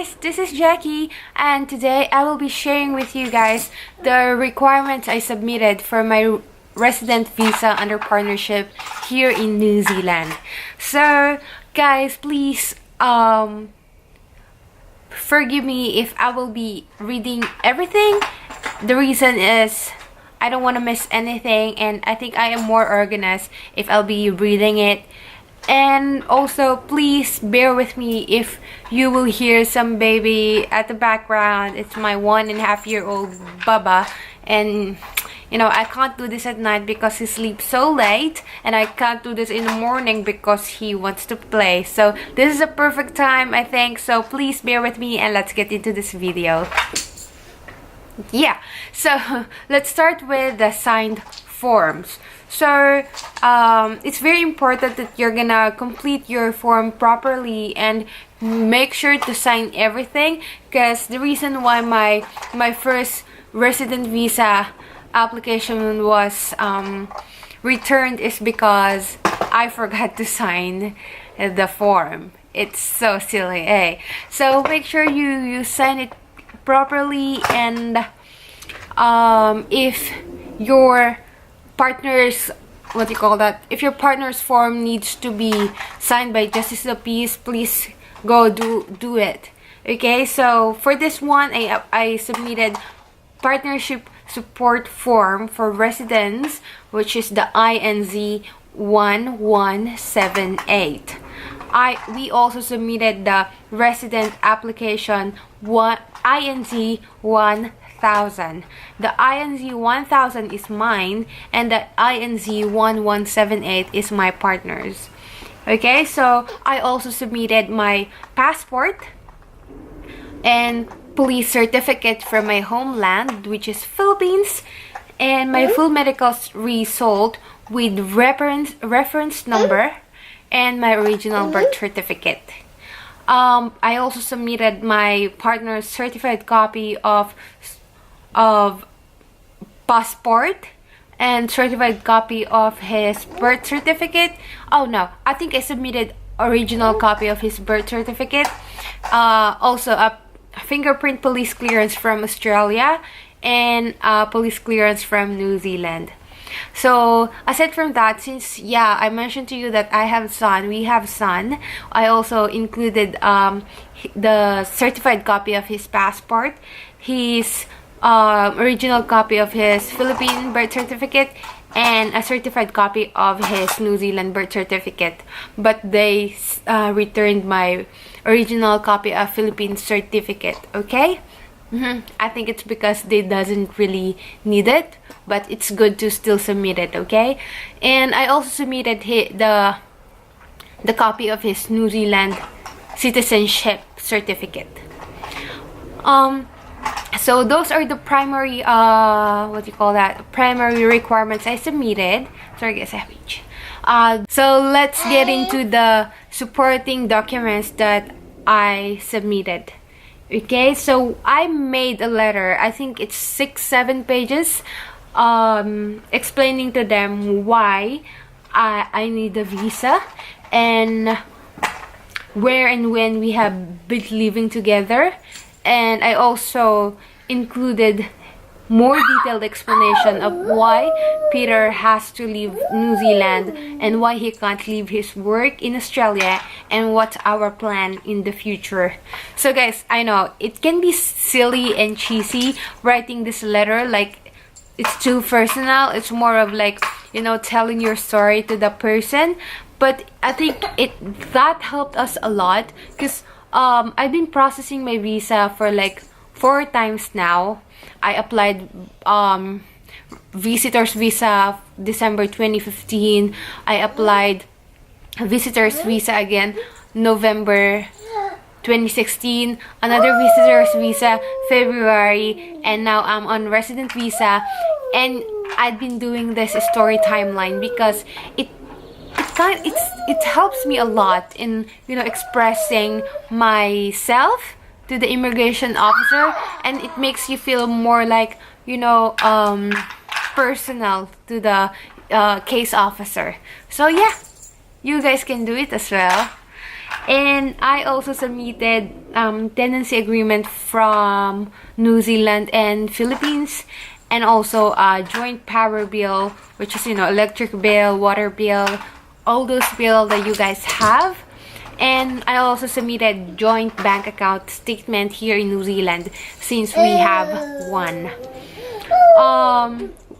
guys, this is Jackie, and today I will be sharing with you guys the requirements I submitted for my resident visa under partnership here in New Zealand. So guys, please forgive me if I will be reading everything. The reason is I don't want to miss anything, and I think I am more organized if I'll be reading it. And also, please bear with me if you will hear some baby at the background. It's my 1.5-year-old Baba, and you know, I can't do this at night because he sleeps so late, and I can't do this in the morning because he wants to play. So this is a perfect time, I think. So please bear with me, and let's get into this video. Yeah, so let's start with the signed forms. So it's very important that you're gonna complete your form properly and make sure to sign everything, because the reason why my first resident visa application was returned is because I forgot to sign the form. It's so silly, eh? So make sure you sign it properly, and if your partner's if your partner's form needs to be signed by Justice of Peace, please go do it. Okay, so for this one, I submitted partnership support form for residents, which is the INZ 1178. We also submitted the resident application INZ 1000. The INZ 1000 is mine, and the INZ 1178 is my partner's. Okay, so I also submitted my passport and police certificate from my homeland, which is Philippines, and my full medical result with reference number and my original birth certificate. I also submitted my partner's certified copy of passport and certified copy of his birth certificate. Oh no, I think I submitted original copy of his birth certificate. Also a fingerprint police clearance from Australia, and police clearance from New Zealand. So aside from that, since I mentioned to you that I have son, we have son, I also included the certified copy of his passport, his original copy of his Philippine birth certificate, and a certified copy of his New Zealand birth certificate. But they returned my original copy of Philippine certificate. Okay. I think it's because they doesn't really need it, but it's good to still submit it. Okay. And I also submitted the copy of his New Zealand citizenship certificate. So those are the primary primary requirements I submitted. Sorry guys, I reach. So let's get into the supporting documents that I submitted. Okay, so I made a letter, I think it's 6-7 pages, explaining to them why I need a visa and where and when we have been living together. And I also included more detailed explanation of why Peter has to leave New Zealand and why he can't leave his work in Australia, and what's our plan in the future. So guys, I know it can be silly and cheesy writing this letter, like it's too personal. It's more of like, you know, telling your story to the person. But I think that helped us a lot, because I've been processing my visa for like 4 times now. I applied visitor's visa December 2015. I applied visitor's visa again November 2016. Another visitor's visa February, and now I'm on resident visa. And I've been doing this story timeline because it helps me a lot in, you know, expressing myself to the immigration officer, and it makes you feel more like, you know, personal to the case officer. So yeah, you guys can do it as well. And I also submitted tenancy agreement from New Zealand and Philippines, and also a joint power bill, which is, you know, electric bill, water bill, all those bills that you guys have. And I also submitted joint bank account statement here in New Zealand, since we have one.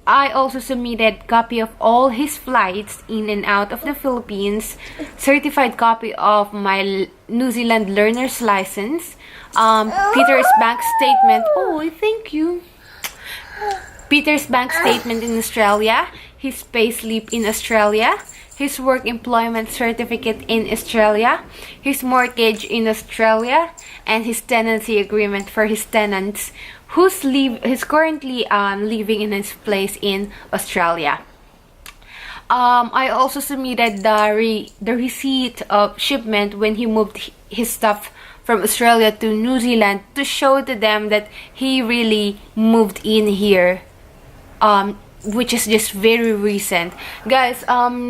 I also submitted copy of all his flights in and out of the Philippines, certified copy of my New Zealand learner's license, Peter's bank statement. Oh, thank you. Peter's bank statement in Australia, his payslip in Australia, his work employment certificate in Australia, his mortgage in Australia, and his tenancy agreement for his tenants who's currently living in his place in Australia. I also submitted the receipt of shipment when he moved his stuff from Australia to New Zealand, to show to them that he really moved in here, which is just very recent. Guys,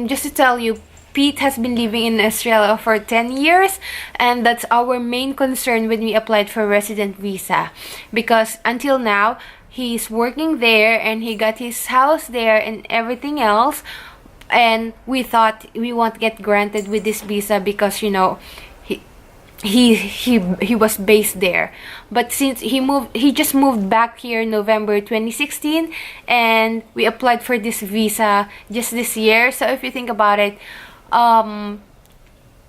just to tell you, Pete has been living in Australia for 10 years, and that's our main concern when we applied for resident visa, because until now he's working there and he got his house there and everything else, and we thought we won't get granted with this visa because, you know, he was based there. But since he just moved back here in November 2016, and we applied for this visa just this year. So if you think about it,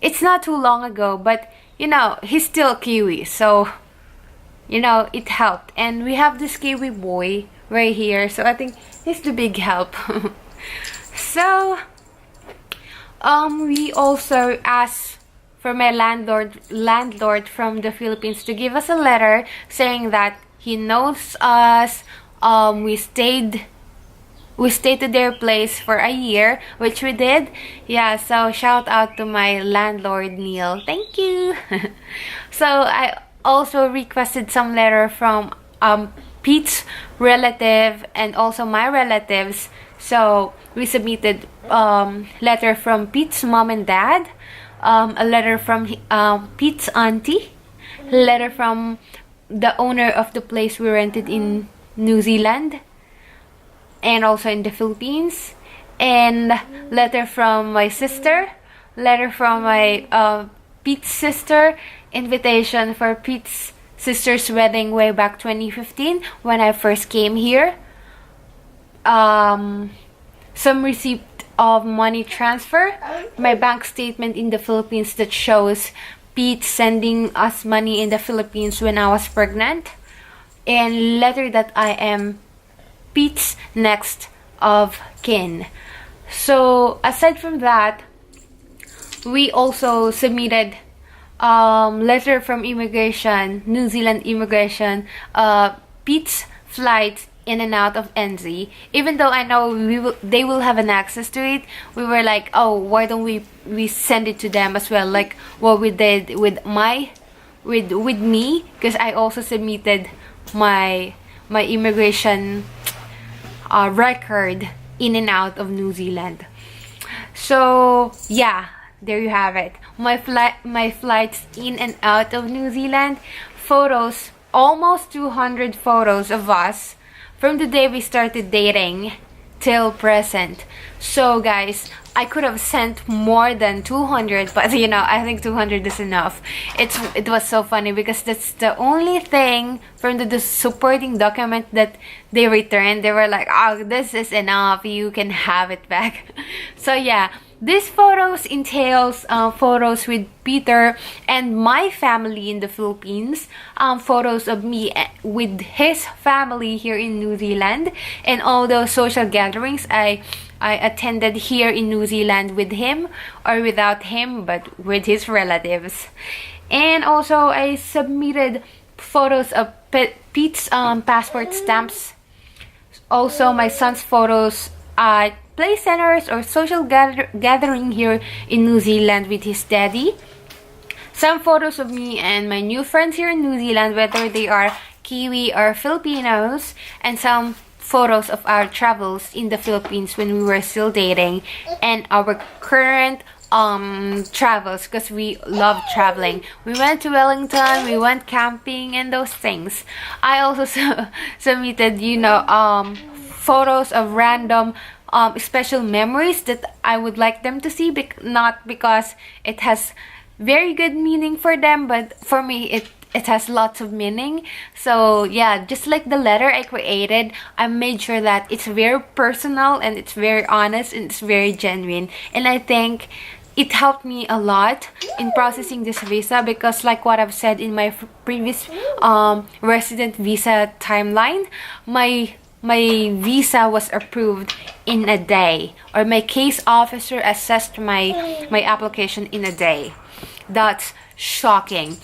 it's not too long ago, but you know, he's still Kiwi, so you know, it helped. And we have this Kiwi boy right here, so I think he's the big help. So we also asked for my landlord from the Philippines to give us a letter saying that he knows us. We stayed to their place for a year, which we did. Yeah, so shout out to my landlord, Neil. Thank you. So I also requested some letter from Pete's relative and also my relatives. So we submitted letter from Pete's mom and dad, a letter from Pete's auntie, letter from the owner of the place we rented in New Zealand and also in the Philippines, and letter from my sister, letter from my Pete's sister, invitation for Pete's sister's wedding way back 2015 when I first came here, some receipt of money transfer, my bank statement in the Philippines that shows Pete sending us money in the Philippines when I was pregnant, and letter that I am Pete's next of kin. So aside from that, we also submitted letter from immigration, New Zealand immigration, Pete's flights in and out of NZ. Even though I know they will have an access to it, we were like, oh, why don't we send it to them as well, like what we did with me, because I also submitted my immigration record in and out of New Zealand. So yeah, there you have it, my flights in and out of New Zealand, photos, almost 200 photos of us from the day we started dating till present. So guys, I could have sent more than 200, but you know, I think 200 is enough. It was so funny because that's the only thing from the supporting document that they returned. They were like, oh, this is enough, you can have it back. So yeah, these photos entails photos with Peter and my family in the Philippines, photos of me with his family here in New Zealand, and all those social gatherings I attended here in New Zealand with him or without him, but with his relatives. And also I submitted photos of Pete's passport stamps, also my son's photos at play centers or social gathering here in New Zealand with his daddy, some photos of me and my new friends here in New Zealand, whether they are Kiwi or Filipinos, and some photos of our travels in the Philippines when we were still dating, and our current travels, because we love traveling. We went to Wellington, we went camping and those things. I also submitted, you know, photos of random special memories that I would like them to see, not because it has very good meaning for them, but for me it has lots of meaning. So yeah, just like the letter I created, I made sure that it's very personal and it's very honest and it's very genuine. And I think it helped me a lot in processing this visa, because like what I've said in my previous resident visa timeline, my visa was approved in a day, or my case officer assessed my application in a day. That's shocking.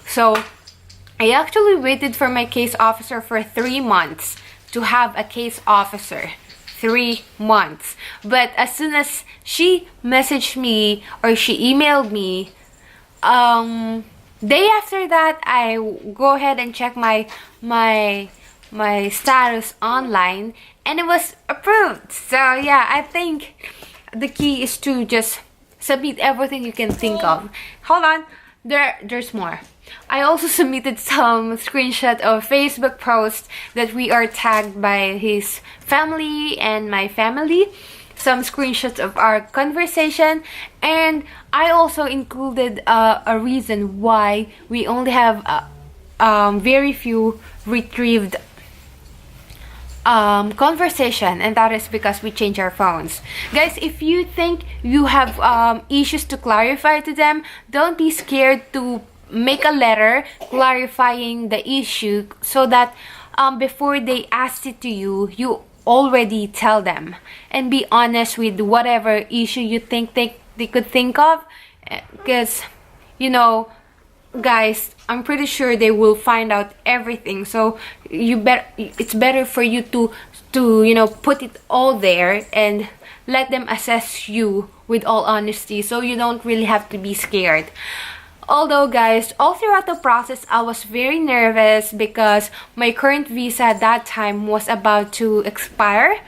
So I actually waited for my case officer for 3 months to have a case officer. 3 months. But as soon as she messaged me or she emailed me, day after that, I go ahead and check my status online, and it was approved. So yeah, I think the key is to just submit everything you can think of. Hold on, there's more. I also submitted some screenshot of Facebook posts that we are tagged by his family and my family, some screenshots of our conversation, and I also included a reason why we only have very few retrieved conversation, and that is because we change our phones. Guys, if you think you have issues to clarify to them, don't be scared to make a letter clarifying the issue, so that before they ask it to you, you already tell them, and be honest with whatever issue you think they could think of, because you know, guys, I'm pretty sure they will find out everything. So it's better for you to you know, put it all there and let them assess you with all honesty, so you don't really have to be scared. Although guys, all throughout the process, I was very nervous because my current visa at that time was about to expire,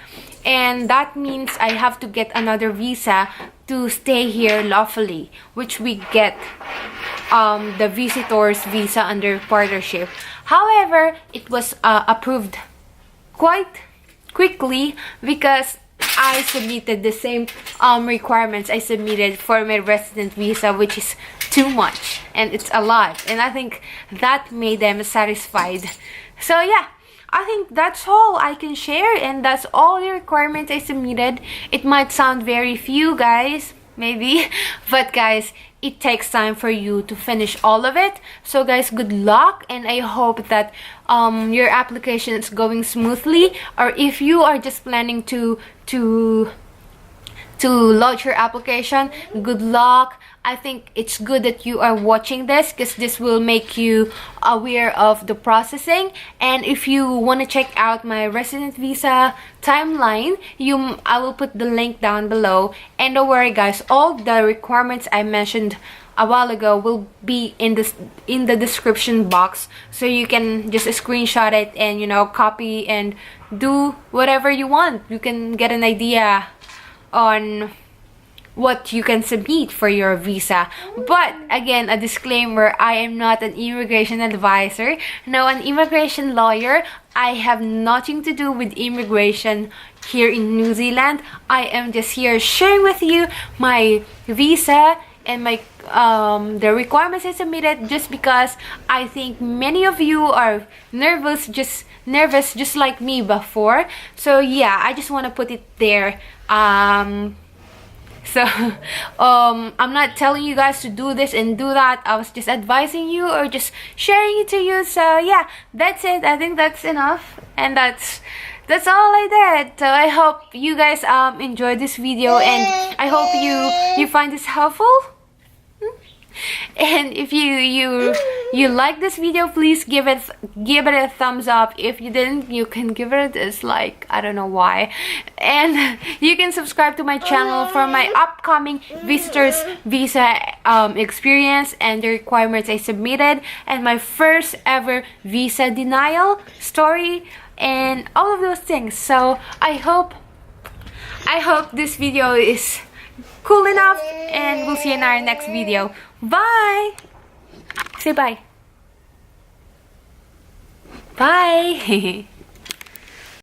and that means I have to get another visa to stay here lawfully, which we get the visitor's visa under partnership. However, it was approved quite quickly because I submitted the same requirements I submitted for my resident visa, which is too much and it's a lot, and I think that made them satisfied. So yeah, I think that's all I can share, and that's all the requirements I submitted. It might sound very few, guys, maybe, but guys, it takes time for you to finish all of it. So guys, good luck, and I hope that your application is going smoothly, or if you are just planning to launch your application, good luck. I think it's good that you are watching this, because this will make you aware of the processing. And if you want to check out my resident visa timeline, I will put the link down below. And don't worry guys, all the requirements I mentioned a while ago will be in the description box, so you can just screenshot it and, you know, copy and do whatever you want. You can get an idea on what you can submit for your visa. But again, a disclaimer, I am not an immigration advisor, no, an immigration lawyer. I have nothing to do with immigration here in New Zealand. I am just here sharing with you my visa and my the requirements I submitted, just because I think many of you are nervous just like me before. So yeah, I just want to put it there. So I'm not telling you guys to do this and do that. I was just advising you or just sharing it to you. So yeah, that's it. I think that's enough, and that's all I did. So I hope you guys enjoyed this video, and I hope you find this helpful. And if you like this video, please give it a thumbs up. If you didn't, you can give it a dislike. I don't know why. And you can subscribe to my channel for my upcoming visitors visa experience and the requirements I submitted, and my first ever visa denial story, and all of those things. So I hope this video is cool enough, and we'll see you in our next video. Bye! Say bye. Bye!